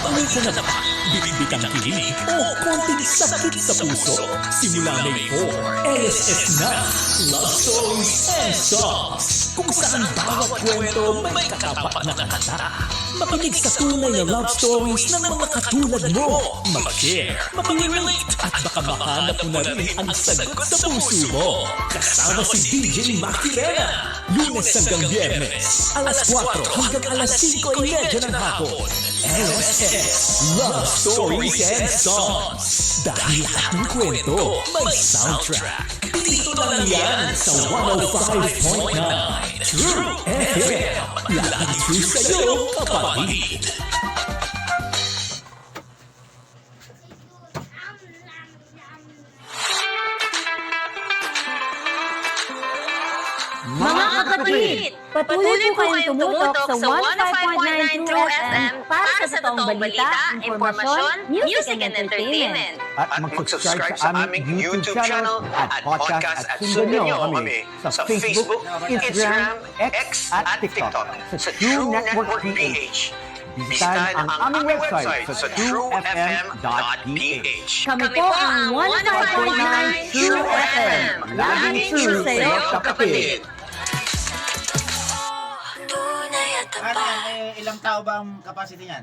Paminsan na ba, bibig-big ang kilig o konting sakit sa puso? Simula May 4, LSS na Love Stories and Songs, kung saan bawat kwento may katapat na kanta. Makinig sa tunay na love stories ng mga katulad mo. Mag-share, mapag-relate, at baka mahanap mo na rin ang sagot sa puso mo. Kasama si DJ Makilena, Lunes hanggang Biyernes, alas 4 hanggang alas 5:30 ng hapon. LSS Love Stories and Songs, dahil lahat ng kwento may soundtrack. Dito lang yan sa 105.9 True FM. Lagi true sa'yo, kapatid. Mga kapatid, patuloy po kayong tumutok sa 105.9 True FM para sa totoong balita, impormasyon, music and entertainment. At mag-subscribe sa aming YouTube channel at podcast at sundan nyo kami sa Facebook, Instagram, X at TikTok sa True Network PH. Bisitahin ang aming website sa truefm.ph. Kami po ang 105.9 True FM. Laging true sa iyo, kapatid. Ilang tao ba ang capacity niyan?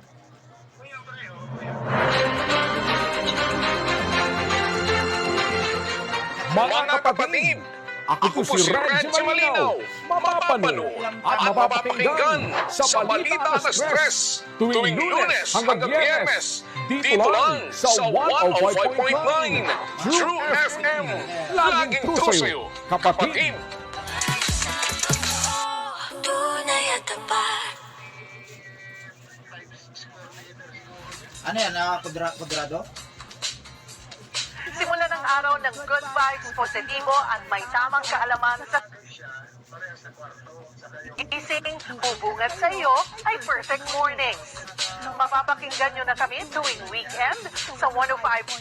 Mga kapatid, ako po si Radyo Malinaw, mapapanood at mapapakinggan sa Balita na Stress tuwing Lunes hanggang Biyernes dito lang sa 105.9 True FM. Laging true sa'yo, kapatid. Ano yan? Kudrado? Simula ng araw ng good vibes, positibo at may tamang kaalaman sa gising, bubungad sa iyo ay perfect mornings. Mapapakinggan nyo na kami tuwing weekend sa 105.9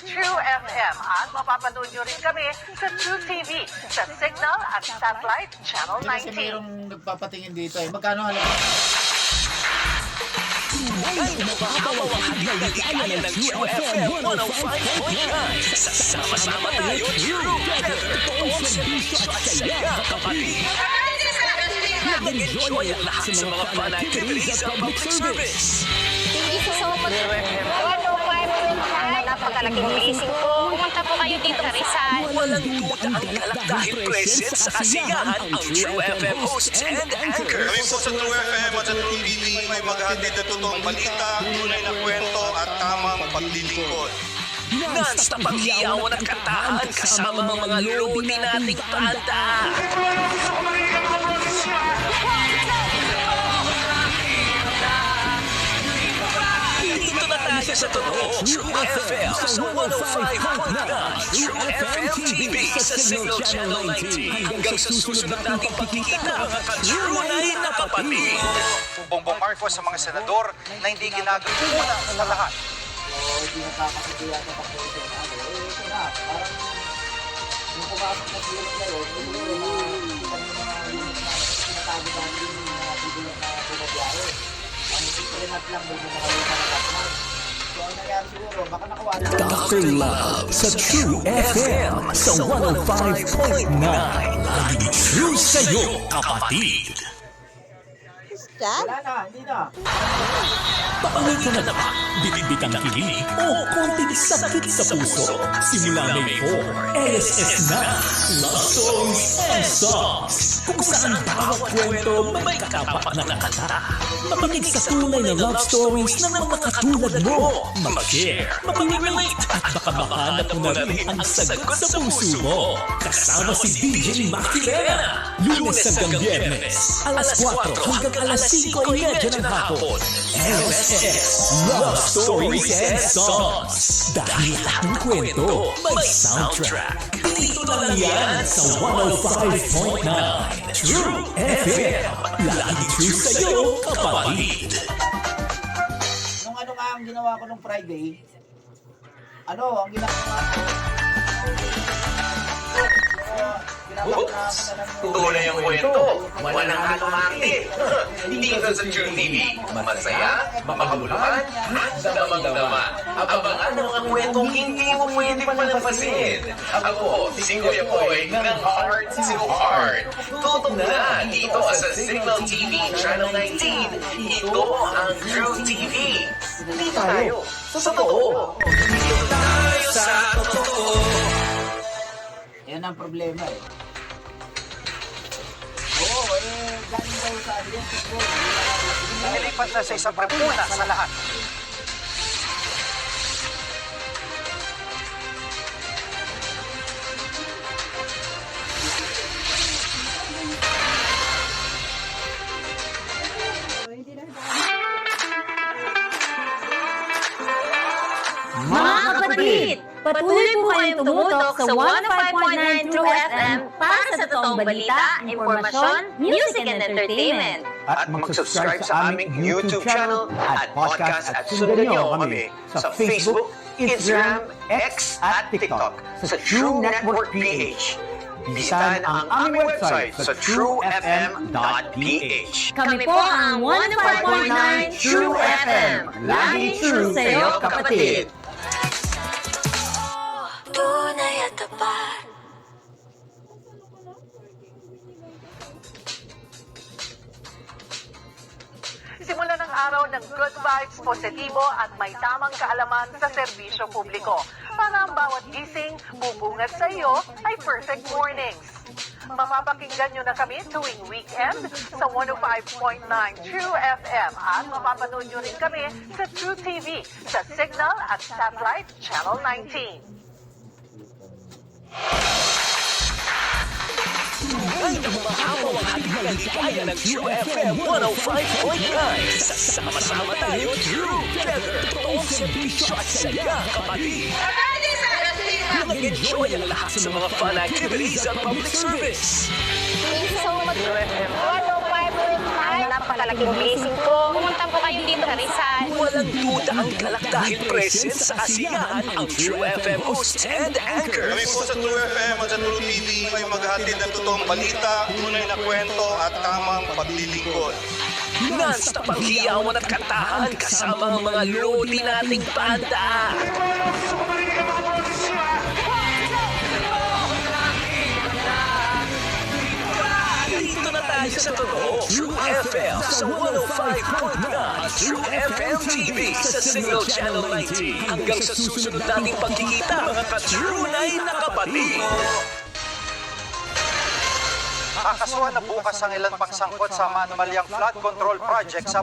True FM at mapapanood nyo rin kami sa True TV sa Signal at Satellite Channel Kasi 19. mayroong nagpapatingin dito eh. Magkano halaga? Kaya ng True FM 105.9. Sama-sama tayo together. Totoong serbisyo at saya, kapatid. Mag-enjoy ang lahat sa mga fun activities sa public service. Thank you so much. Napakalaking blessing po. Pumunta po kayo dito sa Rizal. Walang duda ang galak dahil present sa kasiyahan ang True FM hosts and anchors. Kami po sa True FM at sa True TV may maghahatid na totoong balita, tunay na kwento at tamang paglilingkod. Non-stop ang hiyawan at kantahan kasama ang mga lodi nating banda. Dito na tayo sa totoong True FM sa 105.9 True FM TV sa Signal Channel 19. Hanggang sa susunod nating pagkikita mga ka-True na kapatid. Bongbong Marcos sa mga senador na hindi ginagawa sa lahat. Hindi nakakasiguya sa pagkakas ng ano. Ito na, parang yung pumasok na silip na yun, siguro na kami mga unit na sinatago namin yung mga bibigyan na bumabiyahe. Ang internet lang, doon na nakawin na nakasman. So ang nangyari siguro, baka nakuha na Dr. Love sa True FM sa 105.9. Lagi true sa'yo, kapatid. wala na, hindi na. Papawikan na ba, bibig ang kilig o konting sakit sa puso? Simula May 4, LSS na Love Stories and Songs, kung saan bawat kwento may katapat na kanta. Makinig sa tunay na love stories ng mga katulad mo. Mag-share, mapag-relate, at baka mahanap mo na rin ang sagot sa puso mo. Kasama si DJ Makilena, Lunes hanggang Biyernes, alas 4 hanggang alas 5:30 ng hapon. LSS Love Stories and Songs, dahil lahat ng kwento may soundtrack. Dito lang yan sa 105.9 True FM. Lagi true sa'yo, kapatid. Nung ano nga ang ginawa ko nung Friday, ang ginawa ko, Oops! Tunay ang kwento. Walang halong-arte. Dito sa True TV. Masaya, makabuluhan, at damang-dama. Abangan ang mga kwentong hindi mo pwede palampasin. Ako, si Kuya Boy ng Heart to Heart. Tutok na dito sa Signal TV Channel 19. Ito ang True TV. Dito tayo sa totoo. Dito tayo sa totoo. Yan ang problema eh. Oo, galing daw sa yung football. Nilipat na sa isang prepuna sa lahat. Mga kapatid, patuloy po kayong tumutok sa 105.9 True FM para sa totoong balita, impormasyon, music and entertainment. At mag-subscribe sa aming YouTube channel at podcast at sundan nyo kami sa Facebook, Instagram, X at TikTok sa True Network PH. Bisitahin ang aming website sa truefm.ph. Kami po ang 105.9 True FM. Lagi true sa iyo, kapatid. Tunay at tapat. Simula ng araw ng good vibes, positibo at may tamang kaalaman sa serbisyo publiko. Para ang bawat gising, bubungat sa iyo ay perfect mornings. Mapapakinggan nyo na kami tuwing weekend sa 105.9 True FM at mapapanood nyo rin kami sa True TV sa Signal at Satellite Channel 19. Ay, mahahaw ang ating maligaya ng True FM 105.9. Sama-sama tayo, True Together. Totoong serbisyo at saya, kapatid. Mag-enjoy ang lahat sa mga fun activities at public service. Thank you so much. Napakalaking blessing ko. Pumunta po kayo dito sa Rizal. Walang duda ang galak dahil present sa asiyahan ang True FM host and Kami anchors. po sa True FM at sa True TV ay maghahatid ng totoong balita, tunay na kwento at tamang paglilingkod. Non-stop ang hiyawan at kantahan kasama ang mga lodi nating banda. Dito na tayo sa totoo. True FM sa 105.9 at True FM TV sa Signal Channel 19. Hanggang sa susunod nating pagkikita, mga ka-True-Nay na kapatid. Kakasuhan na bukas ang ilang pangsangkot sa manumalyang flood control project sa